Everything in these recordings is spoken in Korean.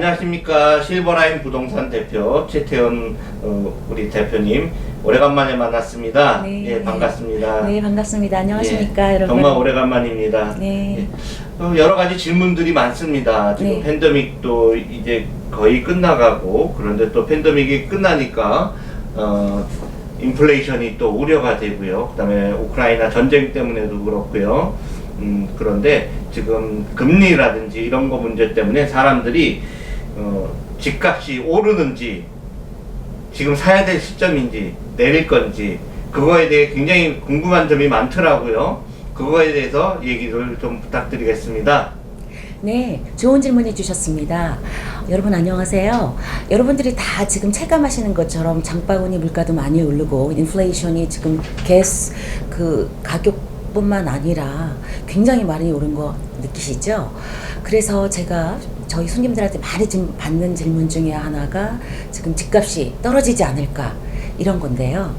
안녕하십니까. 실버라인 부동산 대표 최태원 우리 대표님 오래간만에 만났습니다. 네. 예, 반갑습니다. 네, 반갑습니다. 안녕하십니까, 예, 여러분. 정말 오래간만입니다. 네. 예, 여러 가지 질문들이 많습니다. 지금 네. 팬데믹도 이제 거의 끝나가고, 그런데 또 팬데믹이 끝나니까 인플레이션이 또 우려가 되고요. 그다음에 우크라이나 전쟁 때문에도 그렇고요. 그런데 지금 금리라든지 이런 거 문제 때문에 사람들이 집값이 오르는지, 지금 사야 될 시점인지, 내릴 건지, 그거에 대해 굉장히 궁금한 점이 많더라고요. 그거에 대해서 얘기를 좀 부탁드리겠습니다. 네, 좋은 질문 해주셨습니다. 여러분 안녕하세요. 여러분들이 다 지금 체감하시는 것처럼 장바구니 물가도 많이 오르고 인플레이션이 지금 가스 그 가격뿐만 아니라 굉장히 많이 오른 거 느끼시죠? 그래서 제가 저희 손님들한테 많이 지금 받는 질문 중에 하나가 지금 집값이 떨어지지 않을까 이런 건데요.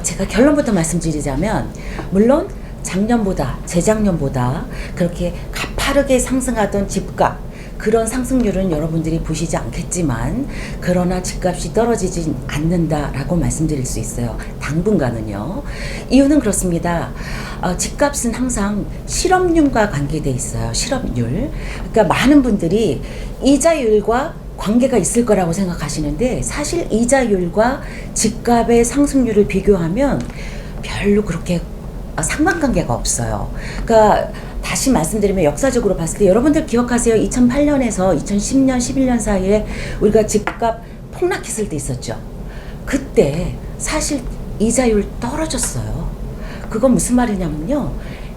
제가 결론부터 말씀드리자면, 물론 작년보다 재작년보다 그렇게 가파르게 상승하던 집값, 그런 상승률은 여러분들이 보시지 않겠지만, 그러나 집값이 떨어지지 않는다라고 말씀드릴 수 있어요. 당분간은요. 이유는 그렇습니다. 집값은 항상 실업률과 관계돼 있어요. 실업률. 그러니까 많은 분들이 이자율과 관계가 있을 거라고 생각하시는데, 사실 이자율과 집값의 상승률을 비교하면 별로 그렇게 상관관계가 없어요. 그러니까 다시 말씀드리면, 역사적으로 봤을 때 여러분들 기억하세요? 2008년에서 2010년, 11년 사이에 우리가 집값 폭락했을 때 있었죠. 그때 사실 이자율 떨어졌어요. 그건 무슨 말이냐면요,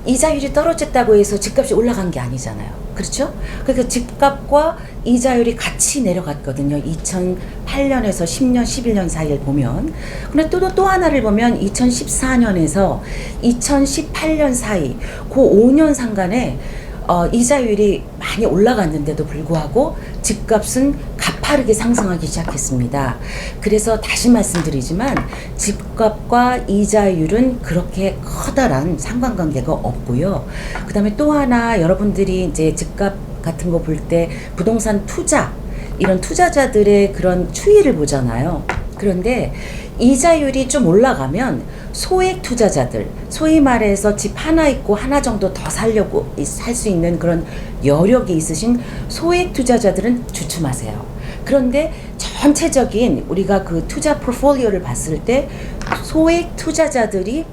이자율이 떨어졌다고 해서 집값이 올라간 게 아니잖아요. 그렇죠? 그러니까 집값과 이자율이 같이 내려갔거든요. 2008년에서 10년, 11년 사이를 보면. 근데 또 하나를 보면 2014년에서 2018년 사이, 그 5년 상간에 이자율이 많이 올라갔는데도 불구하고 집값은 가파르게 상승하기 시작했습니다. 그래서 다시 말씀드리지만, 집값과 이자율은 그렇게 커다란 상관관계가 없고요. 그 다음에 또 하나, 여러분들이 이제 집값 같은 거 볼 때 부동산 투자, 이런 투자자들의 그런 추이를 보잖아요. 그런데 이자율이 좀 올라가면 소액 투자자들, 소위 말해서 집 하나 있고 하나 정도 더 살려고 살 수 있는 그런 여력이 있으신 소액 투자자들은 주춤하세요. 그런데 전체적인 우리가 그 투자 포트폴리오를 봤을 때 소액 투자자들이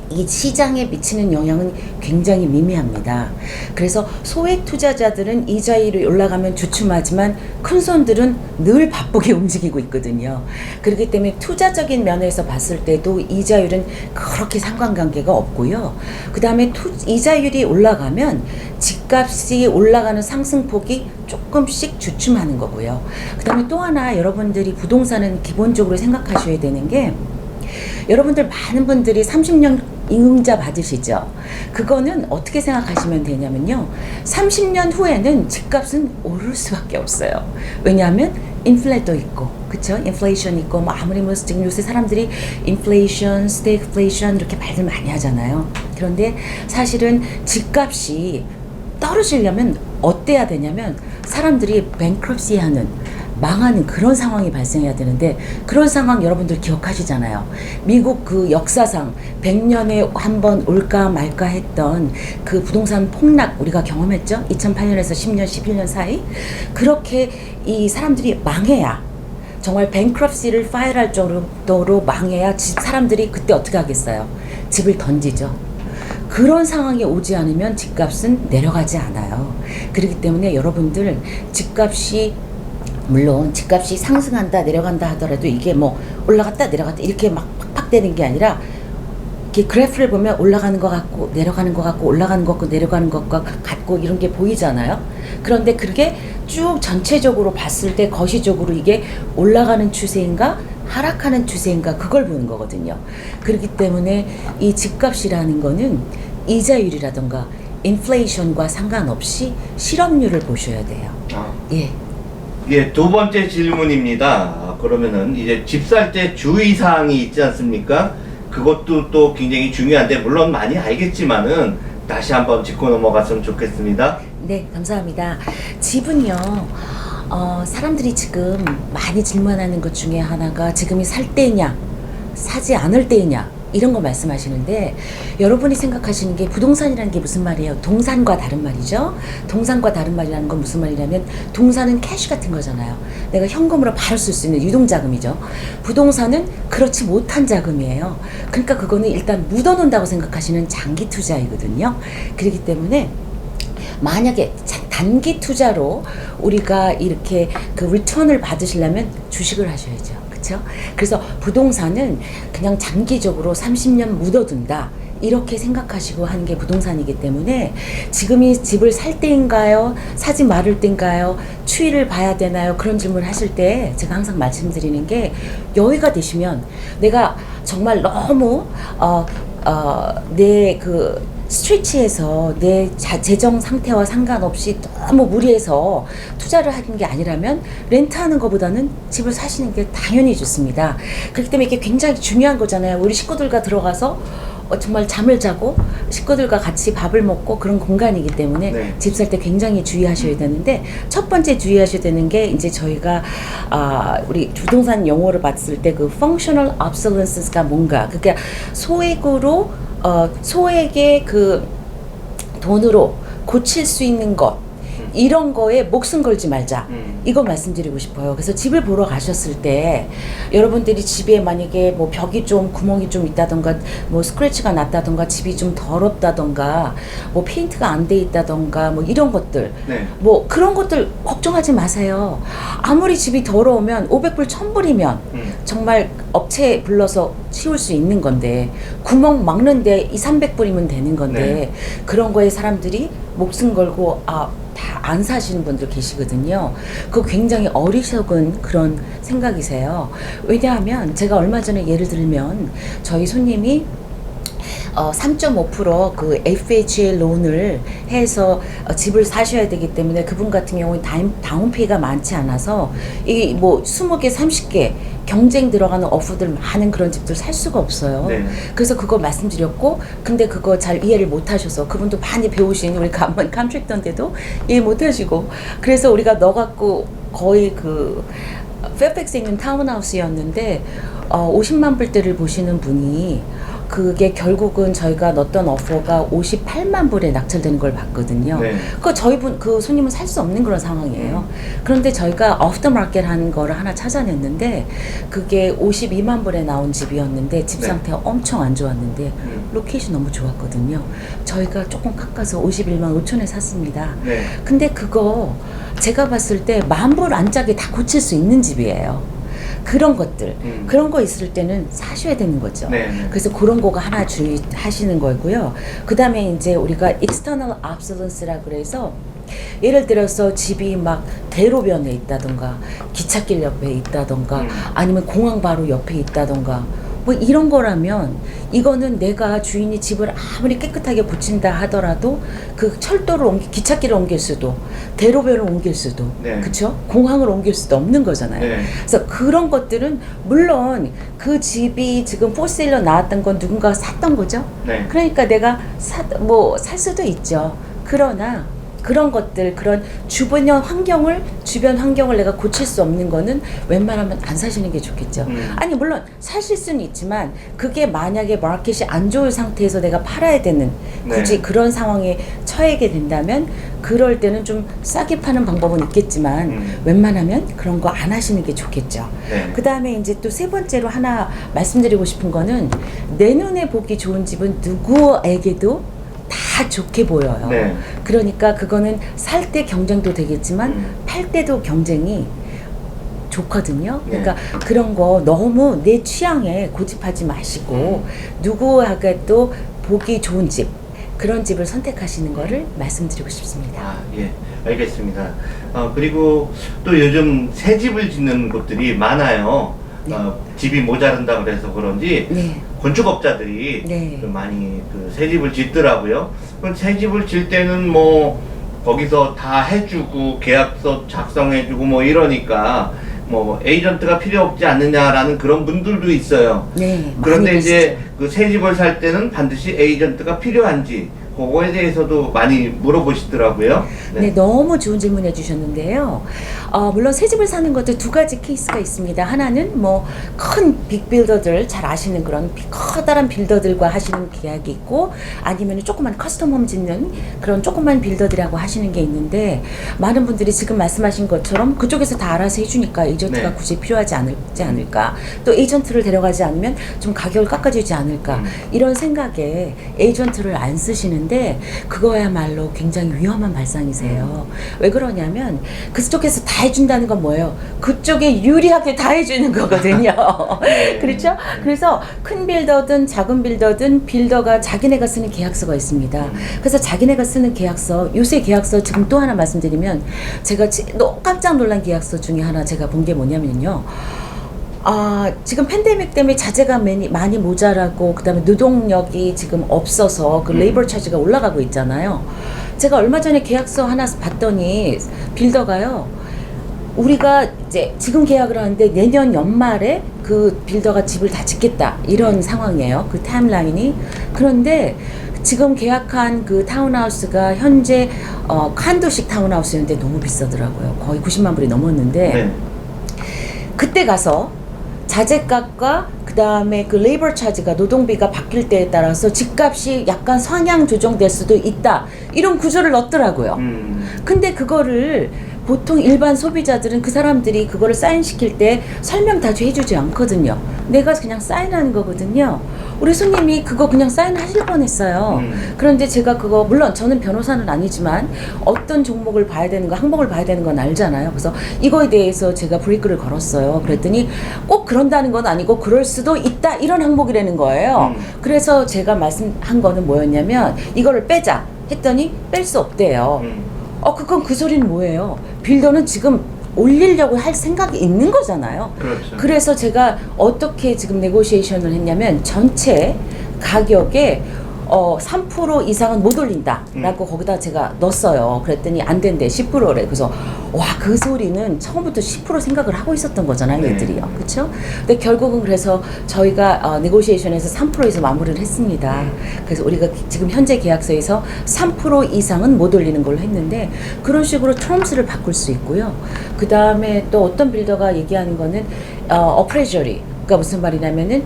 이 시장에 미치는 영향은 굉장히 미미합니다. 그래서 소액 투자자들은 이자율이 올라가면 주춤하지만 큰 손들은 늘 바쁘게 움직이고 있거든요. 그렇기 때문에 투자적인 면에서 봤을 때도 이자율은 그렇게 상관관계가 없고요. 그 다음에 이자율이 올라가면 집값이 올라가는 상승폭이 조금씩 주춤하는 거고요. 그 다음에 또 하나, 여러분들이 부동산은 기본적으로 생각하셔야 되는 게, 여러분들 많은 분들이 30년 임자 받으시죠? 그거는 어떻게 생각하시면 되냐면요, 30년 후에는 집값은 오를 수밖에 없어요. 왜냐하면 인플레도 있고, 그쵸? 인플레이션 있고, 뭐 아무리 뭐 지금 요새 사람들이 인플레이션, 스태그플레이션 이렇게 말들 많이 하잖아요. 그런데 사실은 집값이 떨어지려면 어때야 되냐면, 사람들이 뱅크럽시 하는, 망하는 그런 상황이 발생해야 되는데, 그런 상황 여러분들 기억하시잖아요. 미국 그 역사상 100년에 한 번 올까 말까 했던 그 부동산 폭락 우리가 경험했죠. 2008년에서 10년, 11년 사이. 그렇게 이 사람들이 망해야, 정말 뱅크럽시를 파일할 정도로 망해야 사람들이 그때 어떻게 하겠어요? 집을 던지죠. 그런 상황이 오지 않으면 집값은 내려가지 않아요. 그렇기 때문에 여러분들, 물론 집값이 상승한다 내려간다 하더라도 이게 뭐 올라갔다 내려갔다 이렇게 막 팍팍 되는 게 아니라, 이렇게 그래프를 보면 올라가는 것 같고 내려가는 것 같고 올라가는 것 같고 내려가는 것 같고 이런 게 보이잖아요. 그런데 그게 쭉 전체적으로 봤을 때 거시적으로 이게 올라가는 추세인가 하락하는 추세인가, 그걸 보는 거거든요. 그렇기 때문에 이 집값이라는 거는 이자율이라던가 인플레이션과 상관없이 실업률을 보셔야 돼요. 예. 예, 두 번째 질문입니다. 그러면은 이제 집 살 때 주의사항이 있지 않습니까? 그것도 또 굉장히 중요한데, 물론 많이 알겠지만은 다시 한번 짚고 넘어갔으면 좋겠습니다. 네, 감사합니다. 집은요, 사람들이 지금 많이 질문하는 것 중에 하나가 지금이 살 때냐, 사지 않을 때냐, 이런 거 말씀하시는데, 여러분이 생각하시는 게 부동산이라는 게 무슨 말이에요? 동산과 다른 말이죠. 동산과 다른 말이라는 건 무슨 말이냐면, 동산은 캐시 같은 거잖아요. 내가 현금으로 바로 쓸 수 있는 유동자금이죠. 부동산은 그렇지 못한 자금이에요. 그러니까 그거는 일단 묻어놓는다고 생각하시는 장기 투자이거든요. 그렇기 때문에 만약에 단기 투자로 우리가 이렇게 그 리턴을 받으시려면 주식을 하셔야죠. 그렇죠? 그래서 부동산은 그냥 장기적으로 30년 묻어둔다, 이렇게 생각하시고 하는 게 부동산이기 때문에, 지금이 집을 살 때인가요? 사지 말을 때인가요? 추이를 봐야 되나요? 그런 질문을 하실 때 제가 항상 말씀드리는 게, 여유가 되시면 내가 정말 너무 내 그 스트레치에서 내 재정 상태와 상관없이 너무 무리해서 투자를 하는 게 아니라면 렌트하는 것보다는 집을 사시는 게 당연히 좋습니다. 그렇기 때문에 이게 굉장히 중요한 거잖아요. 우리 식구들과 들어가서 정말 잠을 자고 식구들과 같이 밥을 먹고 그런 공간이기 때문에 네. 집 살 때 굉장히 주의하셔야 되는데, 첫 번째 주의하셔야 되는 게 이제 저희가 우리 부동산 용어를 봤을 때 그 functional obsolescence가 뭔가, 그러니까 소액의 그 돈으로 고칠 수 있는 것, 이런 거에 목숨 걸지 말자, 이거 말씀드리고 싶어요. 그래서 집을 보러 가셨을 때 여러분들이 집에 만약에 뭐 벽이 좀 구멍이 좀 있다던가, 뭐 스크래치가 났다던가, 집이 좀 더럽다던가, 뭐 페인트가 안 돼 있다던가, 뭐 이런 것들, 네. 뭐 그런 것들 걱정하지 마세요. 아무리 집이 더러우면 500불 1000불이면 정말 업체 불러서 치울 수 있는 건데, 구멍 막는데 200~300불이면 되는 건데, 네. 그런 거에 사람들이 목숨 걸고 다 안 사시는 분들 계시거든요. 그거 굉장히 어리석은 그런 생각이세요. 왜냐하면 제가 얼마 전에 예를 들면, 저희 손님이 3.5% 그 FHA 론을 해서 집을 사셔야 되기 때문에, 그분 같은 경우는 다운페이가 많지 않아서 이 뭐 20개, 30개 경쟁 들어가는 오프들 많은 그런 집들 살 수가 없어요. 네. 그래서 그거 말씀드렸고, 근데 그거 잘 이해를 못 하셔서, 그분도 많이 배우신 우리 컨트랙터인데도 이해 못 하시고, 그래서 우리가 넣어갖고 거의 그 페어팩스에 있는 타운하우스였는데 50만 불대를 보시는 분이, 그게 결국은 저희가 넣었던 오퍼가 58만 불에 낙찰되는 걸 봤거든요. 네. 그 손님은 살 수 없는 그런 상황이에요. 그런데 저희가 오프 더 마켓 하는 거를 하나 찾아냈는데, 그게 52만 불에 나온 집이었는데 집 네. 상태가 엄청 안 좋았는데 로케이션 너무 좋았거든요. 저희가 조금 깎아서 51만 5천에 샀습니다. 네. 근데 그거 제가 봤을 때 10,000불 안짝에 다 고칠 수 있는 집이에요. 그런 것들, 그런 거 있을 때는 사셔야 되는 거죠. 네. 그래서 그런 거가 하나 주의하시는 거고요. 그 다음에 이제 우리가 external obsolescence라 그래서, 예를 들어서 집이 막 대로변에 있다던가, 기찻길 옆에 있다던가, 아니면 공항 바로 옆에 있다던가, 뭐 이런 거라면, 이거는 내가 주인이 집을 아무리 깨끗하게 고친다 하더라도 그 철도를 기찻길을 옮길 수도, 대로변을 옮길 수도, 네. 그쵸? 공항을 옮길 수도 없는 거잖아요. 네. 그래서 그런 것들은, 물론 그 집이 지금 포세일러 나왔던 건 누군가가 샀던 거죠. 네. 그러니까 내가 살 수도 있죠. 그러나 그런 것들, 그런 주변 환경을 내가 고칠 수 없는 거는 웬만하면 안 사시는 게 좋겠죠. 아니, 물론 사실 수는 있지만, 그게 만약에 마켓이 안 좋을 상태에서 내가 팔아야 되는, 굳이 네. 그런 상황에 처하게 된다면, 그럴 때는 좀 싸게 파는 방법은 있겠지만 웬만하면 그런 거 안 하시는 게 좋겠죠. 네. 그 다음에 이제 또 세 번째로 하나 말씀드리고 싶은 거는, 내 눈에 보기 좋은 집은 누구에게도 다 좋게 보여요. 네. 그러니까 그거는 살 때 경쟁도 되겠지만 팔 때도 경쟁이 좋거든요. 네. 그러니까 그런 거 너무 내 취향에 고집하지 마시고, 누구에게 또 보기 좋은 집, 그런 집을 선택하시는 거를 말씀드리고 싶습니다. 아, 예, 알겠습니다. 그리고 또 요즘 새 집을 짓는 곳들이 많아요. 네. 집이 모자른다 그래서 그런지 네. 건축업자들이 네. 좀 많이 그 새 집을 짓더라고요. 그럼 새 집을 짓 때는 뭐 거기서 다 해주고 계약서 작성해주고 뭐 이러니까 뭐 에이전트가 필요 없지 않느냐라는 그런 분들도 있어요. 네. 그런데 많이 이제 계시죠. 그 새 집을 살 때는 반드시 에이전트가 필요한지, 그거에 대해서도 많이 물어보시더라고요. 네, 너무 좋은 질문 해주셨는데요. 물론 새 집을 사는 것도 두 가지 케이스가 있습니다. 하나는 뭐 큰 빅빌더들 잘 아시는 그런 커다란 빌더들과 하시는 계약이 있고, 아니면 조그만 커스텀홈 짓는 그런 조그만 빌더들하고 하시는 게 있는데, 많은 분들이 지금 말씀하신 것처럼 그쪽에서 다 알아서 해주니까 에이전트가 네. 굳이 필요하지 않을까, 또 에이전트를 데려가지 않으면 좀 가격을 깎아주지 않을까, 이런 생각에 에이전트를 안 쓰시는데, 그거야말로 굉장히 위험한 발상이세요. 왜 그러냐면 그쪽에서 다 해준다는 건 뭐예요? 그쪽에 유리하게 다 해주는 거거든요. 그렇죠? 그래서 큰 빌더든 작은 빌더든 빌더가 자기네가 쓰는 계약서가 있습니다. 그래서 자기네가 쓰는 계약서, 요새 계약서 지금 또 하나 말씀드리면, 제가 너무 깜짝 놀란 계약서 중에 하나 제가 본 게 뭐냐면요. 지금 팬데믹 때문에 자재가 많이 모자라고, 그 다음에 노동력이 지금 없어서 그 레이버 차지가 올라가고 있잖아요. 제가 얼마 전에 계약서 하나 봤더니 빌더가요, 우리가 이제 지금 계약을 하는데 내년 연말에 그 빌더가 집을 다 짓겠다, 이런 상황이에요. 그 타임라인이. 그런데 지금 계약한 그 타운하우스가 현재 칸도식 타운하우스였는데 너무 비싸더라고요. 거의 90만 불이 넘었는데, 네. 그때 가서 자재값과 그 다음에 그 레이버 차지가, 노동비가 바뀔 때에 따라서 집값이 약간 상향 조정될 수도 있다, 이런 구조를 넣었더라고요. 근데 그거를 보통 일반 소비자들은, 그 사람들이 그거를 사인시킬 때 설명 다 해주지 않거든요. 내가 그냥 사인하는 거거든요. 우리 손님이 그거 그냥 사인하실 뻔했어요. 그런데 제가 그거, 물론 저는 변호사는 아니지만 어떤 종목을 봐야 되는 거, 항목을 봐야 되는 건 알잖아요. 그래서 이거에 대해서 제가 브레이크를 걸었어요. 그랬더니 꼭 그런다는 건 아니고 그럴 수도 있다, 이런 항목이라는 거예요. 그래서 제가 말씀한 거는 뭐였냐면, 이거를 빼자 했더니 뺄 수 없대요. 그건 그 소리는 뭐예요? 빌더는 지금 올리려고 할 생각이 있는 거잖아요. 그렇죠. 그래서 제가 어떻게 지금 네고시에이션을 했냐면, 전체 가격에 3% 이상은 못 올린다라고 거기다 제가 넣었어요. 그랬더니 안 된대, 10%래. 그래서 와, 그 소리는 처음부터 10% 생각을 하고 있었던 거잖아요, 네. 얘들이요. 그렇죠? 근데 결국은 그래서 저희가 네고시에이션에서 3%에서 마무리를 했습니다. 그래서 우리가 지금 현재 계약서에서 3% 이상은 못 올리는 걸로 했는데, 그런 식으로 terms를 바꿀 수 있고요. 그 다음에 또 어떤 빌더가 얘기하는 거는 appraisal이, 그러니까 무슨 말이냐면은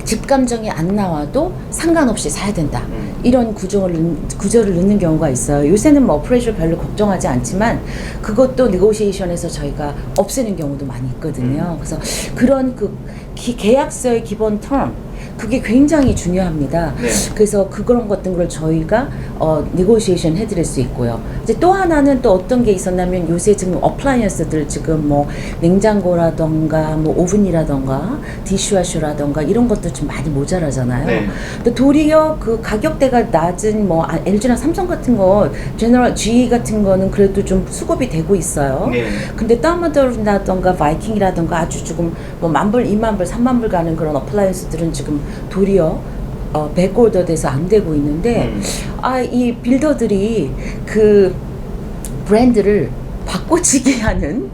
집 감정이 안 나와도 상관없이 사야 된다, 이런 구조를 넣는 경우가 있어요. 요새는 뭐 어프레이저 별로 걱정하지 않지만 그것도 네고시에이션에서 저희가 없애는 경우도 많이 있거든요. 그래서 그런 그 계약서의 기본 term, 그게 굉장히 중요합니다. 네. 그래서 그런 것들을 저희가 네고시에이션 해드릴 수 있고요. 이제 또 하나는 또 어떤 게 있었냐면, 요새 지금 어플라이언스들, 지금 뭐 냉장고라던가 뭐 오븐이라던가 디시워셔라던가 이런 것도 좀 많이 모자라잖아요. 네. 근데 도리어 그 가격대가 낮은 뭐 LG나 삼성 같은 거, 제너럴 GE 같은 거는 그래도 좀 수급이 되고 있어요. 네. 근데 덤머더라던가 바이킹이라던가 아주 조금 뭐 10,000불, 20,000불, 30,000불 가는 그런 어플라이언스들은 지금 도리어 백오더 돼서 안 되고 있는데, 이 빌더들이 그 브랜드를 바꿔치기 하는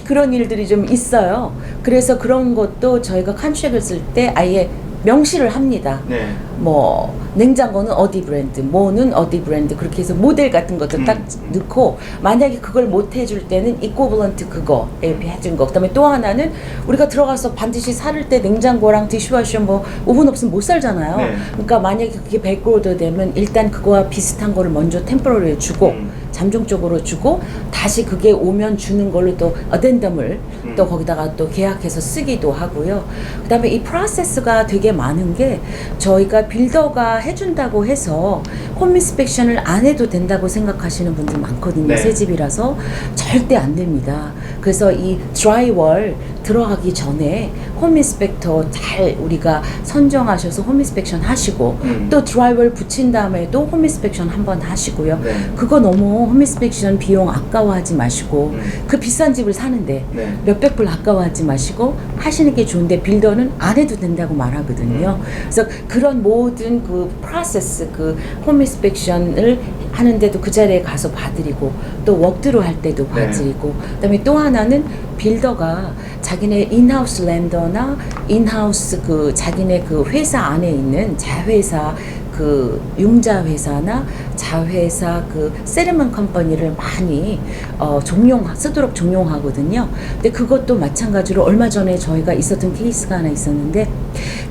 그런 일들이 좀 있어요. 그래서 그런 것도 저희가 컨트랙을 쓸 때 아예 명시를 합니다. 네. 뭐 냉장고는 어디 브랜드, 뭐는 어디 브랜드, 그렇게 해서 모델 같은 것도 딱 넣고, 만약에 그걸 못 해줄 때는 이코블런트 그거에 해준 거. 그다음에 또 하나는 우리가 들어가서 반드시 살 때 냉장고랑 디시워셔 뭐 오븐 없으면 못 살잖아요. 네. 그러니까 만약에 그게 100오더 되면 일단 그거와 비슷한 거를 먼저 템포러리에 주고 잠정적으로 주고, 다시 그게 오면 주는 걸로 또 어덴덤을 또 거기다가 또 계약해서 쓰기도 하고요. 그다음에 이 프로세스가 되게 많은 게, 저희가 빌더가 해준다고 해서 홈 인스펙션을 안 해도 된다고 생각하시는 분들 많거든요. 네. 새 집이라서 절대 안 됩니다. 그래서 이 드라이월 들어가기 전에 홈 인스펙터 잘 우리가 선정하셔서 홈 인스펙션 하시고, 또 드라이월 붙인 다음에도 홈 인스펙션 한번 하시고요. 네. 그거 너무 홈 인스펙션 비용 아까워하지 마시고, 그 비싼 집을 사는데 네. 몇백 불 아까워하지 마시고 하시는 게 좋은데, 빌더는 안 해도 된다고 말하거든요. 그래서 그런 모든 그 프로세스, 그 홈 인스펙션을 하는데도 그 자리에 가서 봐드리고, 또 워크드로 할 때도 봐드리고, 그다음에 또 하나는 빌더가 자기네 인하우스 랜더나 인하우스 그 자기네 그 회사 안에 있는 자회사 그 융자 회사나 자회사 그 세르먼 컴퍼니를 많이 쓰도록 종용하거든요. 근데 그것도 마찬가지로 얼마 전에 저희가 있었던 케이스가 하나 있었는데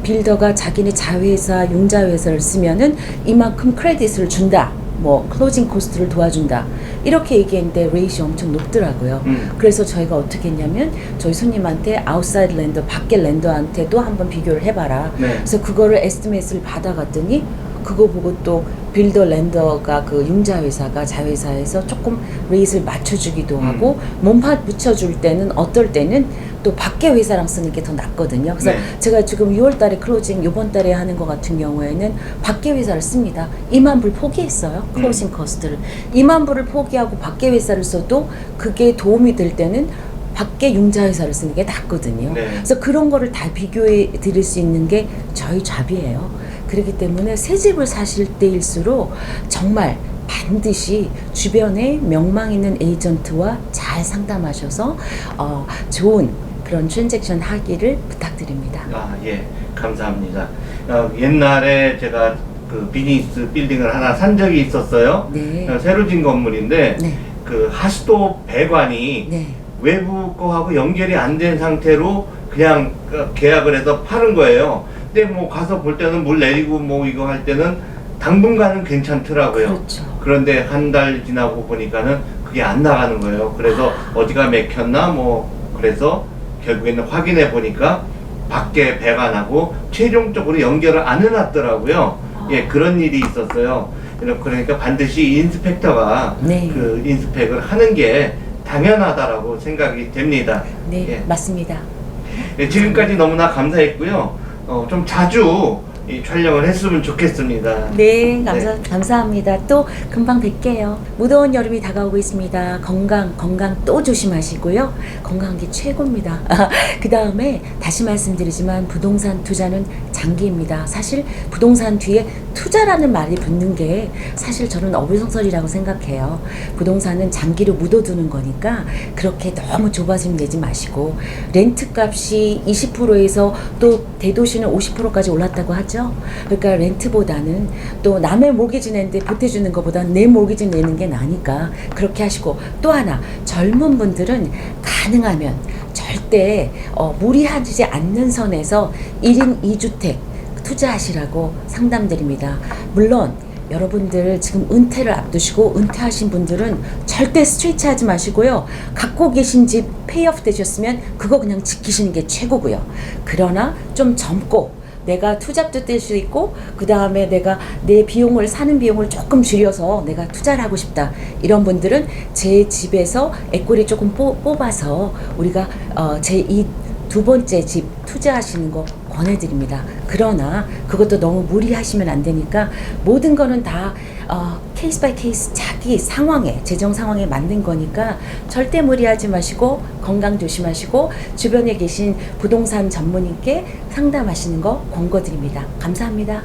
빌더가 자기네 자회사 융자 회사를 쓰면은 이만큼 크레딧을 준다. 뭐 클로징 코스트를 도와준다 이렇게 얘기했는데 레이시 엄청 높더라고요. 그래서 저희가 어떻게 했냐면 저희 손님한테 아웃사이드 랜더 밖에 랜더한테도 한번 비교를 해봐라. 네. 그래서 그거를 에스티메이트를 받아갔더니 그거 보고 또 빌더 랜더가 그 융자 회사가 자회사에서 조금 레이트를 맞춰주기도 하고 몸판 붙여줄 때는 어떨 때는 또 밖에 회사랑 쓰는 게 더 낫거든요. 그래서 네. 제가 지금 6월 달에 클로징 이번 달에 하는 것 같은 경우에는 밖에 회사를 씁니다. 2만 불 포기했어요. 클로징 커스트를. 2만 불을 포기하고 밖에 회사를 써도 그게 도움이 될 때는 밖에 융자 회사를 쓰는 게 낫거든요. 네. 그래서 그런 거를 다 비교해 드릴 수 있는 게 저희 잡이에요. 그렇기 때문에 새 집을 사실 때일수록 정말 반드시 주변에 명망 있는 에이전트와 잘 상담하셔서 좋은 그런 트랜잭션 하기를 부탁드립니다. 아, 예, 감사합니다. 옛날에 제가 그 비즈니스 빌딩을 하나 산 적이 있었어요. 네. 새로 진 건물인데 네. 그 하수도 배관이 네. 외부 거하고 연결이 안 된 상태로 그냥 계약을 해서 파는 거예요. 근데 뭐 가서 볼 때는 물 내리고 뭐 이거 할 때는 당분간은 괜찮더라고요. 그렇죠. 그런데 한 달 지나고 보니까는 그게 안 나가는 거예요. 그래서 어디가 막혔나 뭐 그래서 결국에는 확인해 보니까 밖에 배관하고 최종적으로 연결을 안 해놨더라고요. 예, 그런 일이 있었어요. 그러니까 반드시 인스펙터가 네. 그 인스펙을 하는 게 당연하다라고 생각이 됩니다. 네, 예. 맞습니다. 예, 지금까지 너무나 감사했고요. 좀 자주 이 촬영을 했으면 좋겠습니다. 네, 감사합니다. 또 금방 뵐게요. 무더운 여름이 다가오고 있습니다. 건강 또 조심하시고요. 건강한 게 최고입니다. 그 다음에 다시 말씀드리지만 부동산 투자는 장기입니다. 사실 부동산 뒤에 투자라는 말이 붙는 게 사실 저는 어불성설이라고 생각해요. 부동산은 장기로 묻어두는 거니까 그렇게 너무 좁아짐 내지 마시고 렌트 값이 20%에서 또 대도시는 50%까지 올랐다고 하죠. 그러니까 렌트보다는 또 남의 몰기지 내는데 보태주는 것보다 내 몰기지 내는 게 나니까 그렇게 하시고 또 하나 젊은 분들은 가능하면 절대 무리하지 않는 선에서 1인 2주택 투자하시라고 상담드립니다. 물론 여러분들 지금 은퇴를 앞두시고 은퇴하신 분들은 절대 스트레이트 하지 마시고요. 갖고 계신 집 페이오프 되셨으면 그거 그냥 지키시는 게 최고고요. 그러나 좀 젊고 내가 투잡도 뗄 수 있고 그 다음에 내가 내 비용을 사는 비용을 조금 줄여서 내가 투자를 하고 싶다 이런 분들은 제 집에서 에코리 조금 뽑아서 우리가 제 이 두 번째 집 투자하시는 거 권해드립니다. 그러나 그것도 너무 무리하시면 안 되니까 모든 거는 다 케이스 바이 케이스 자기 상황에 재정 상황에 맞는 거니까 절대 무리하지 마시고 건강 조심하시고 주변에 계신 부동산 전문인께 상담하시는 거 권고드립니다. 감사합니다.